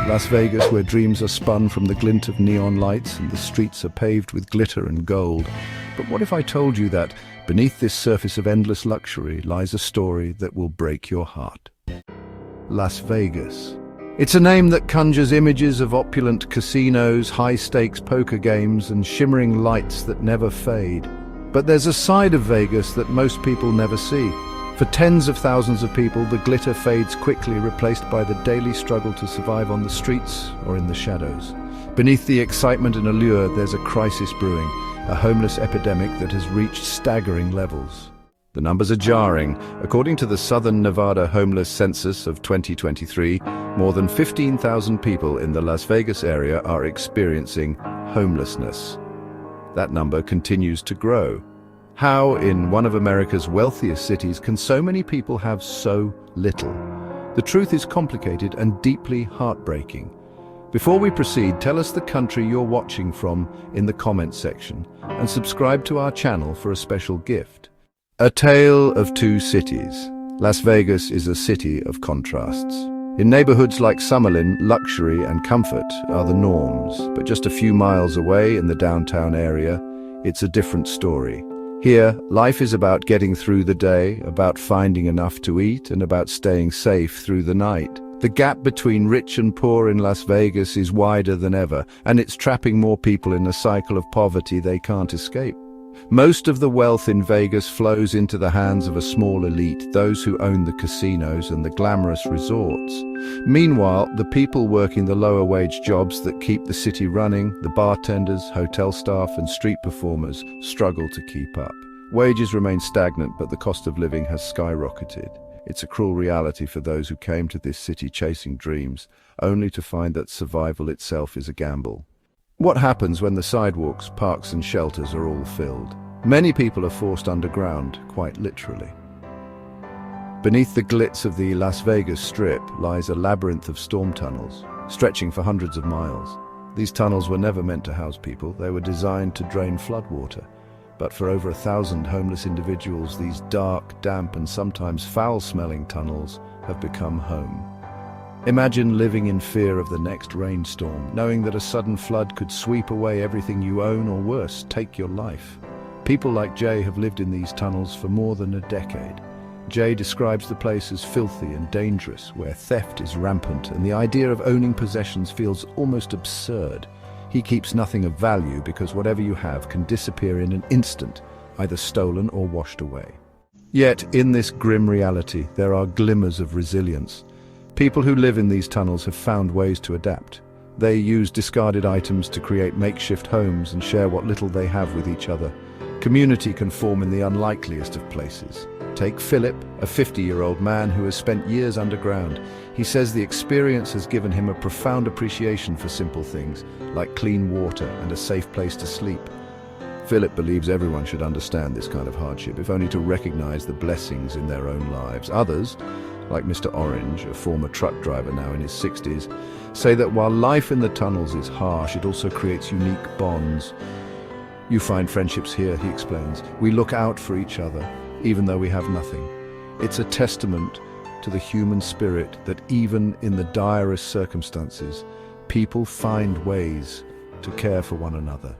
Las Vegas, where dreams are spun from the glint of neon lights and the streets are paved with glitter and gold. But what if I told you that beneath this surface of endless luxury lies a story that will break your heart? Las Vegas. It's a name that conjures images of opulent casinos, high-stakes poker games, and shimmering lights that never fade. But there's a side of Vegas that most people never see. For tens of thousands of people, the glitter fades quickly, replaced by the daily struggle to survive on the streets or in the shadows. Beneath the excitement and allure, there's a crisis brewing, a homeless epidemic that has reached staggering levels. The numbers are jarring. According to the Southern Nevada Homeless Census of 2023, more than 15,000 people in the Las Vegas area are experiencing homelessness. That number continues to grow. How, in one of America's wealthiest cities, can so many people have so little? The truth is complicated and deeply heartbreaking. Before we proceed, tell us the country you're watching from in the comments section, and subscribe to our channel for a special gift. A tale of two cities. Las Vegas is a city of contrasts. In neighborhoods like Summerlin, luxury and comfort are the norms, but just a few miles away in the downtown area, it's a different story. Here, life is about getting through the day, about finding enough to eat, and about staying safe through the night. The gap between rich and poor in Las Vegas is wider than ever, and it's trapping more people in a cycle of poverty they can't escape. Most of the wealth in Vegas flows into the hands of a small elite, those who own the casinos and the glamorous resorts. Meanwhile, the people working the lower-wage jobs that keep the city running, the bartenders, hotel staff, and street performers, struggle to keep up. Wages remain stagnant, but the cost of living has skyrocketed. It's a cruel reality for those who came to this city chasing dreams, only to find that survival itself is a gamble. What happens when the sidewalks, parks and shelters are all filled? Many people are forced underground, quite literally. Beneath the glitz of the Las Vegas Strip lies a labyrinth of storm tunnels, stretching for hundreds of miles. These tunnels were never meant to house people. They were designed to drain floodwater. But for over 1,000 homeless individuals, these dark, damp and sometimes foul-smelling tunnels have become home. Imagine living in fear of the next rainstorm, knowing that a sudden flood could sweep away everything you own or worse, take your life. People like Jay have lived in these tunnels for more than a decade. Jay describes the place as filthy and dangerous, where theft is rampant and the idea of owning possessions feels almost absurd. He keeps nothing of value because whatever you have can disappear in an instant, either stolen or washed away. Yet, in this grim reality, there are glimmers of resilience. People who live in these tunnels have found ways to adapt. They use discarded items to create makeshift homes and share what little they have with each other. Community can form in the unlikeliest of places. Take Philip, a 50-year-old man who has spent years underground. He says the experience has given him a profound appreciation for simple things, like clean water and a safe place to sleep. Philip believes everyone should understand this kind of hardship, if only to recognize the blessings in their own lives. Others, like Mr. Orange, a former truck driver now in his 60s, say that while life in the tunnels is harsh, it also creates unique bonds. You find friendships here, he explains. We look out for each other, even though we have nothing. It's a testament to the human spirit that even in the direst circumstances, people find ways to care for one another.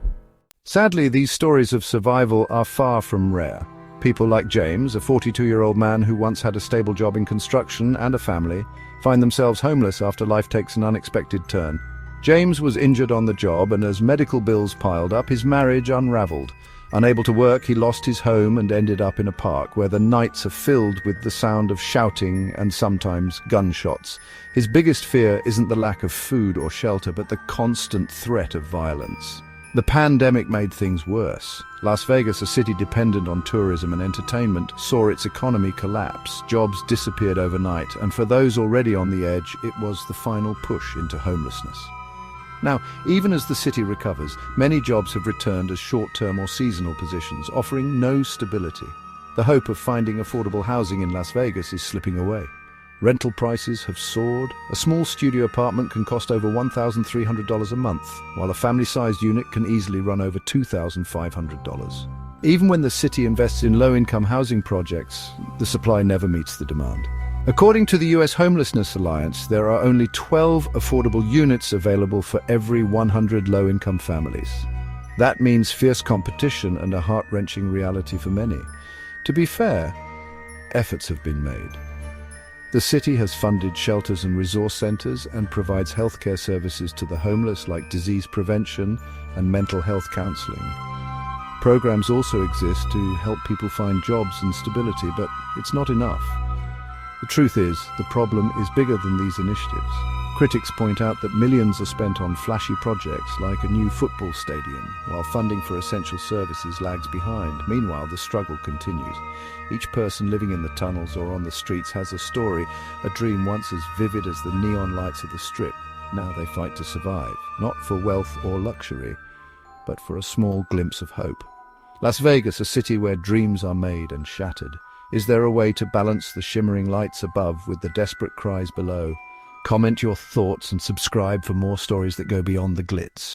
Sadly, these stories of survival are far from rare. People like James, a 42-year-old man who once had a stable job in construction and a family, find themselves homeless after life takes an unexpected turn. James was injured on the job, and as medical bills piled up, his marriage unraveled. Unable to work, he lost his home and ended up in a park where the nights are filled with the sound of shouting and sometimes gunshots. His biggest fear isn't the lack of food or shelter, but the constant threat of violence. The pandemic made things worse. Las Vegas, a city dependent on tourism and entertainment, saw its economy collapse. Jobs disappeared overnight, and for those already on the edge, it was the final push into homelessness. Now, even as the city recovers, many jobs have returned as short-term or seasonal positions, offering no stability. The hope of finding affordable housing in Las Vegas is slipping away. Rental prices have soared. A small studio apartment can cost over $1,300 a month, while a family-sized unit can easily run over $2,500. Even when the city invests in low-income housing projects, the supply never meets the demand. According to the US Homelessness Alliance, there are only 12 affordable units available for every 100 low-income families. That means fierce competition and a heart-wrenching reality for many. To be fair, efforts have been made. The city has funded shelters and resource centers and provides healthcare services to the homeless like disease prevention and mental health counseling. Programs also exist to help people find jobs and stability, but it's not enough. The truth is, the problem is bigger than these initiatives. Critics point out that millions are spent on flashy projects like a new football stadium, while funding for essential services lags behind. Meanwhile, the struggle continues. Each person living in the tunnels or on the streets has a story, a dream once as vivid as the neon lights of the Strip. Now they fight to survive, not for wealth or luxury, but for a small glimpse of hope. Las Vegas, a city where dreams are made and shattered. Is there a way to balance the shimmering lights above with the desperate cries below? Comment your thoughts and subscribe for more stories that go beyond the glitz.